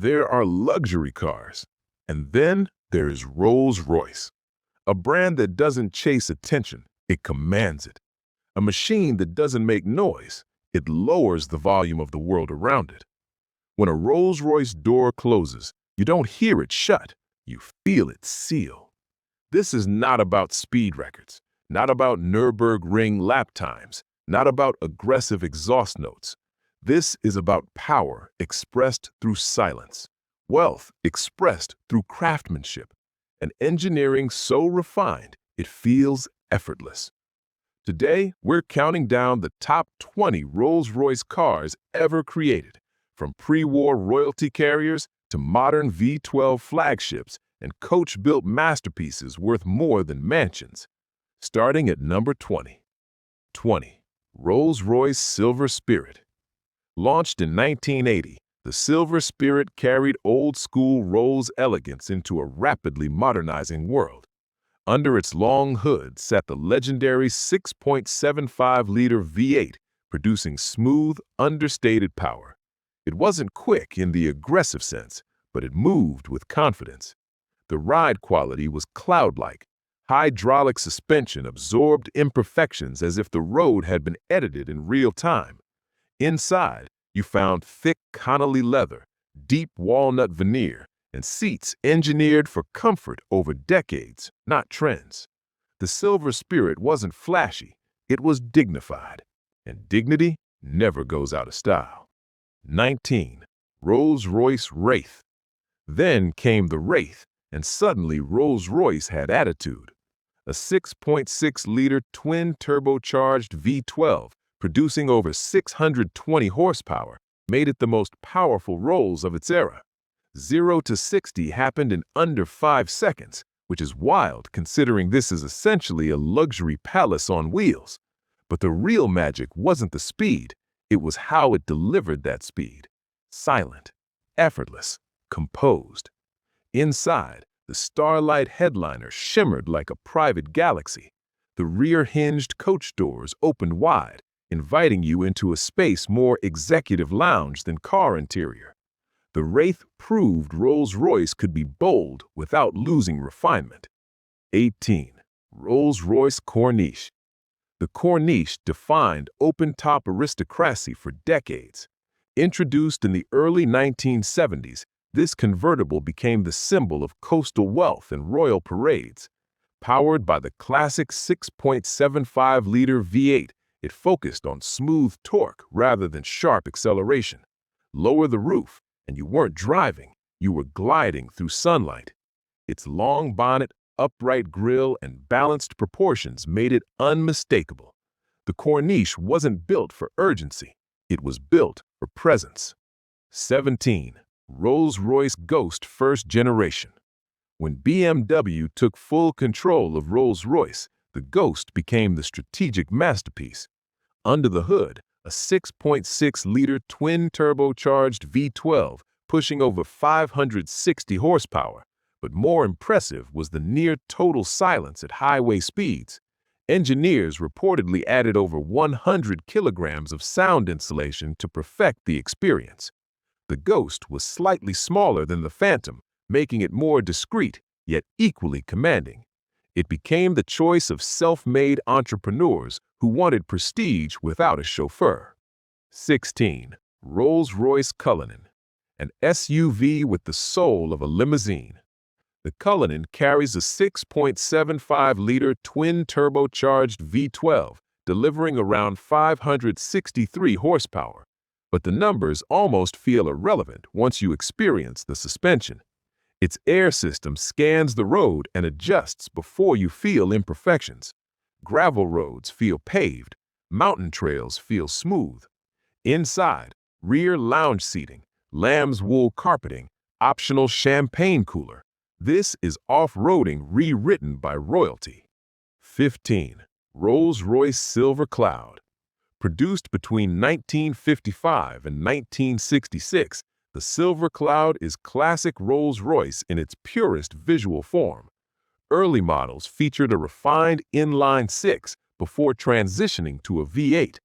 There are luxury cars. And then there is Rolls-Royce, a brand that doesn't chase attention, it commands it. A machine that doesn't make noise, it lowers the volume of the world around it. When a Rolls-Royce door closes, you don't hear it shut, you feel it seal. This is not about speed records, not about Nürburgring lap times, not about aggressive exhaust notes. This is about power expressed through silence, wealth expressed through craftsmanship, and engineering so refined it feels effortless. Today, we're counting down the top 20 Rolls-Royce cars ever created, from pre-war royalty carriers to modern V12 flagships and coach-built masterpieces worth more than mansions. Starting at number 20. 20. Rolls-Royce Silver Spirit. Launched in 1980, the Silver Spirit carried old-school Rolls elegance into a rapidly modernizing world. Under its long hood sat the legendary 6.75-liter V8, producing smooth, understated power. It wasn't quick in the aggressive sense, but it moved with confidence. The ride quality was cloud-like. Hydraulic suspension absorbed imperfections as if the road had been edited in real time. Inside, you found thick Connolly leather, deep walnut veneer, and seats engineered for comfort over decades, not trends. The Silver Spirit wasn't flashy, it was dignified, and dignity never goes out of style. 19. Rolls-Royce Wraith. Then came the Wraith, and suddenly Rolls-Royce had attitude. A 6.6-liter twin-turbocharged V12, producing over 620 horsepower, made it the most powerful Rolls of its era. 0 to 60 happened in under 5 seconds, which is wild considering this is essentially a luxury palace on wheels. But the real magic wasn't the speed, it was how it delivered that speed. Silent, effortless, composed. Inside, the Starlight headliner shimmered like a private galaxy. The rear-hinged coach doors opened wide, inviting you into a space more executive lounge than car interior. The Wraith proved Rolls-Royce could be bold without losing refinement. 18. Rolls-Royce Corniche. The Corniche defined open-top aristocracy for decades. Introduced in the early 1970s, this convertible became the symbol of coastal wealth and royal parades. Powered by the classic 6.75-liter V8, it focused on smooth torque rather than sharp acceleration. Lower the roof, and you weren't driving, you were gliding through sunlight. Its long bonnet, upright grille, and balanced proportions made it unmistakable. The Corniche wasn't built for urgency, it was built for presence. 17. Rolls-Royce Ghost First Generation. When BMW took full control of Rolls-Royce, the Ghost became the strategic masterpiece. Under the hood, a 6.6-liter twin-turbocharged V12 pushing over 560 horsepower, but more impressive was the near-total silence at highway speeds. Engineers reportedly added over 100 kilograms of sound insulation to perfect the experience. The Ghost was slightly smaller than the Phantom, making it more discreet, yet equally commanding. It became the choice of self-made entrepreneurs who wanted prestige without a chauffeur. 16. Rolls-Royce Cullinan. An SUV with the soul of a limousine. The Cullinan carries a 6.75-liter twin-turbocharged V12, delivering around 563 horsepower. But the numbers almost feel irrelevant once you experience the suspension. Its air system scans the road and adjusts before you feel imperfections. Gravel roads feel paved, mountain trails feel smooth. Inside, rear lounge seating, lamb's wool carpeting, optional champagne cooler. This is off-roading rewritten by royalty. 15. Rolls-Royce Silver Cloud. Produced between 1955 and 1966, the Silver Cloud is classic Rolls-Royce in its purest visual form. Early models featured a refined inline six before transitioning to a V8.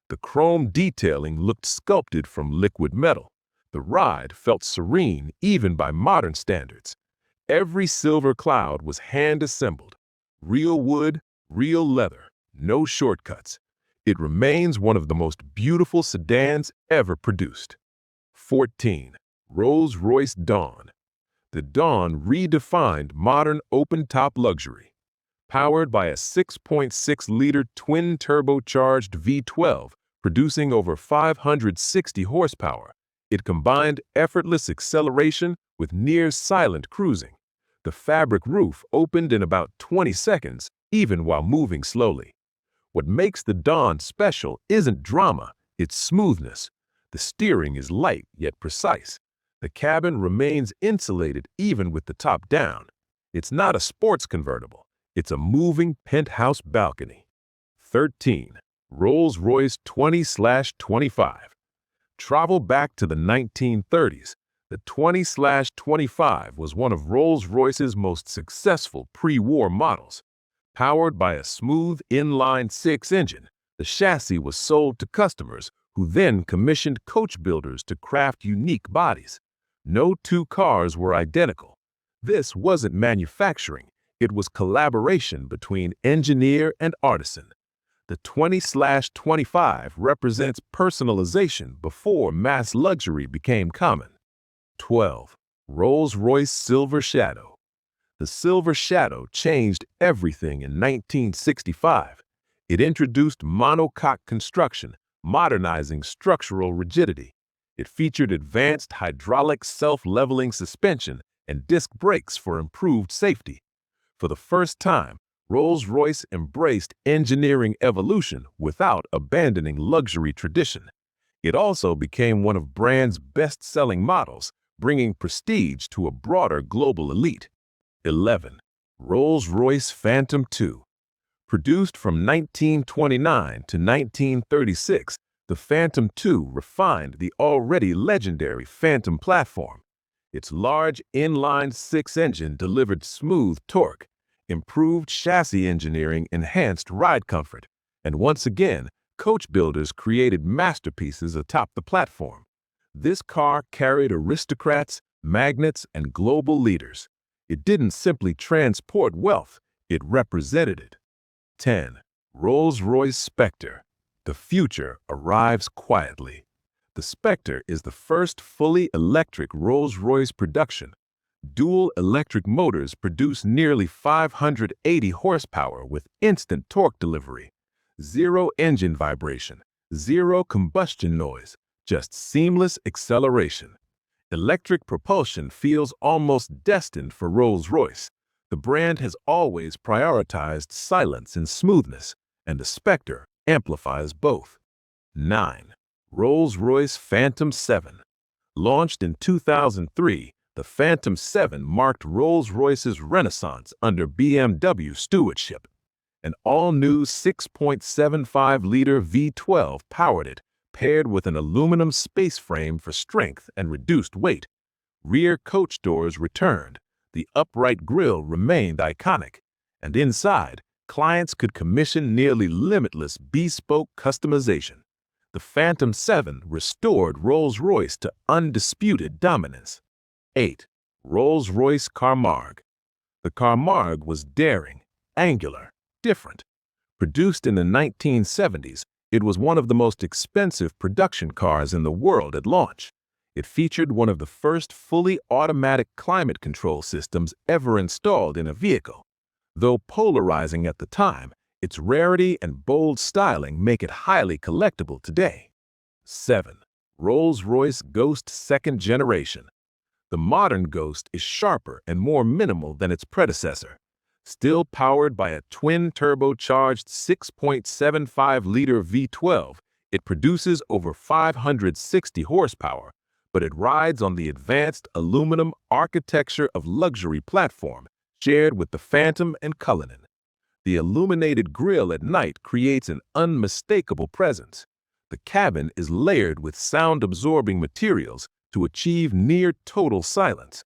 The chrome detailing looked sculpted from liquid metal. The ride felt serene even by modern standards. Every silver cloud was hand-assembled. Real wood, real leather, no shortcuts. It remains one of the most beautiful sedans ever produced. 14. Rolls-Royce Dawn. The Dawn redefined modern open-top luxury. Powered by a 6.6-liter twin-turbocharged V12, producing over 560 horsepower, it combined effortless acceleration with near-silent cruising. The fabric roof opened in about 20 seconds, even while moving slowly. What makes the Dawn special isn't drama, it's smoothness. The steering is light yet precise. The cabin remains insulated even with the top down. It's not a sports convertible. It's a moving penthouse balcony. 13. Rolls-Royce 20/25. Travel back to the 1930s. The 20/25 was one of Rolls-Royce's most successful pre-war models. Powered by a smooth inline-six engine, the chassis was sold to customers who then commissioned coach builders to craft unique bodies. No two cars were identical. This wasn't manufacturing, it was collaboration between engineer and artisan. The 20/25 represents personalization before mass luxury became common. 12. Rolls-Royce Silver Shadow. The Silver Shadow changed everything in 1965. It introduced monocoque construction, modernizing structural rigidity. It featured advanced hydraulic self-leveling suspension and disc brakes for improved safety. For the first time, Rolls-Royce embraced engineering evolution without abandoning luxury tradition. It also became one of brand's best-selling models, bringing prestige to a broader global elite. 11. Rolls-Royce Phantom 2. Produced from 1929 to 1936, the Phantom 2 refined the already legendary Phantom platform. Its large inline-six engine delivered smooth torque, improved chassis engineering enhanced ride comfort, and once again, coach builders created masterpieces atop the platform. This car carried aristocrats, magnates, and global leaders. It didn't simply transport wealth, it represented it. 10. Rolls-Royce Spectre. The future arrives quietly. The Spectre is the first fully electric Rolls-Royce production. Dual electric motors produce nearly 580 horsepower with instant torque delivery. Zero engine vibration, zero combustion noise, just seamless acceleration. Electric propulsion feels almost destined for Rolls-Royce. The brand has always prioritized silence and smoothness, and the Spectre amplifies both. 9. Rolls-Royce Phantom 7. Launched in 2003, the Phantom 7 marked Rolls-Royce's renaissance under BMW stewardship. An all-new 6.75-liter V12 powered it, paired with an aluminum space frame for strength and reduced weight. Rear coach doors returned, the upright grille remained iconic, and inside, clients could commission nearly limitless bespoke customization. The Phantom 7 restored Rolls-Royce to undisputed dominance. 8. Rolls-Royce Camargue. The Camargue was daring, angular, different. Produced in the 1970s, it was one of the most expensive production cars in the world at launch. It featured one of the first fully automatic climate control systems ever installed in a vehicle. Though polarizing at the time, its rarity and bold styling make it highly collectible today. 7. Rolls-Royce Ghost Second Generation. The modern Ghost is sharper and more minimal than its predecessor. Still powered by a twin-turbocharged 6.75-liter V12, it produces over 560 horsepower, but it rides on the advanced aluminum architecture of luxury platform shared with the Phantom and Cullinan. The illuminated grille at night creates an unmistakable presence. The cabin is layered with sound-absorbing materials to achieve near-total silence.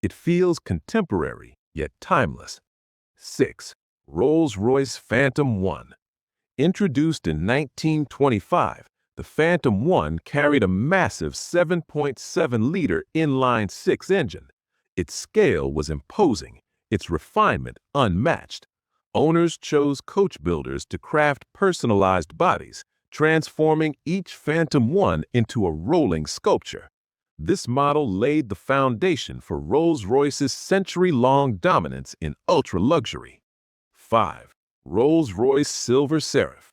It feels contemporary, yet timeless. 6. Rolls-Royce Phantom 1. Introduced in 1925, The Phantom 1 carried a massive 7.7-liter inline-six engine. Its scale was imposing, its refinement unmatched. Owners chose coach builders to craft personalized bodies, transforming each Phantom 1 into a rolling sculpture. This model laid the foundation for Rolls-Royce's century-long dominance in ultra-luxury. 5. Rolls-Royce Silver Seraph.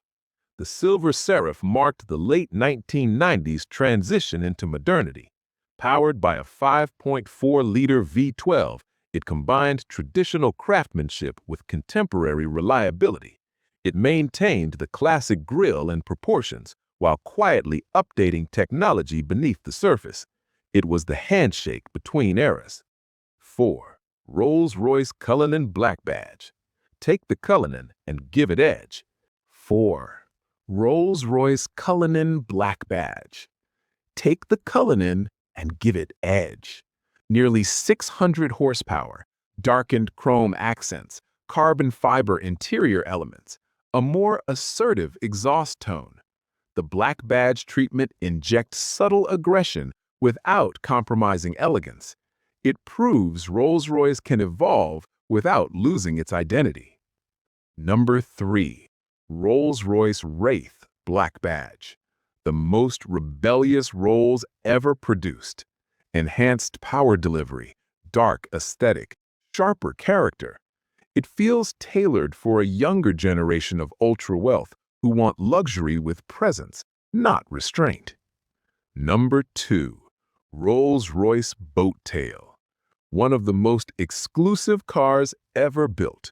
The Silver Seraph marked the late 1990s transition into modernity. Powered by a 5.4-liter V12, it combined traditional craftsmanship with contemporary reliability. It maintained the classic grille and proportions while quietly updating technology beneath the surface. It was the handshake between eras. 4. Rolls-Royce Cullinan Black Badge. Take the Cullinan and give it edge. 4. Rolls-Royce Cullinan Black Badge. Take the Cullinan and give it edge. Nearly 600 horsepower, darkened chrome accents, carbon fiber interior elements, a more assertive exhaust tone. The Black Badge treatment injects subtle aggression without compromising elegance. It proves Rolls-Royce can evolve without losing its identity. Number 3. Rolls-Royce Wraith Black Badge. The most rebellious Rolls ever produced. Enhanced power delivery, dark aesthetic, sharper character. It feels tailored for a younger generation of ultra-wealth who want luxury with presence, not restraint. Number 2. Rolls-Royce Boat Tail. One of the most exclusive cars ever built.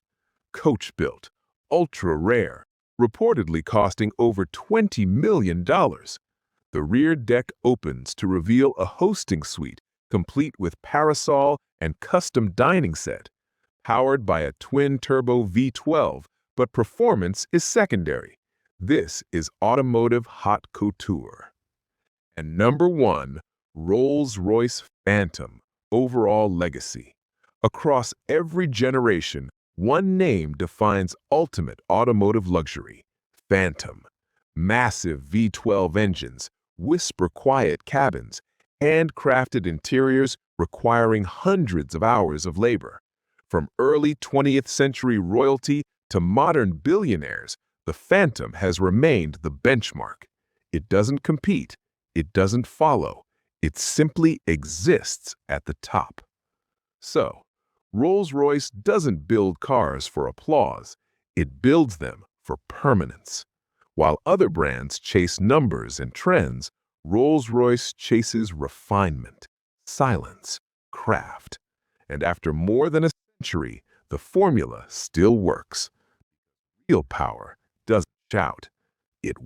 Coach-built, ultra-rare, reportedly costing over $20 million. The rear deck opens to reveal a hosting suite complete with parasol and custom dining set. Powered by a twin-turbo V12, but performance is secondary. This is automotive haute couture. And number 1, Rolls-Royce Phantom, overall legacy. Across every generation, one name defines ultimate automotive luxury: Phantom. Massive V12 engines, whisper-quiet cabins, handcrafted interiors requiring hundreds of hours of labor. From early 20th century royalty to modern billionaires, the Phantom has remained the benchmark. It doesn't compete, it doesn't follow, it simply exists at the top. So, Rolls-Royce doesn't build cars for applause, it builds them for permanence. While other brands chase numbers and trends, Rolls-Royce chases refinement, silence, craft. And after more than a century, the formula still works. Real power doesn't shout, it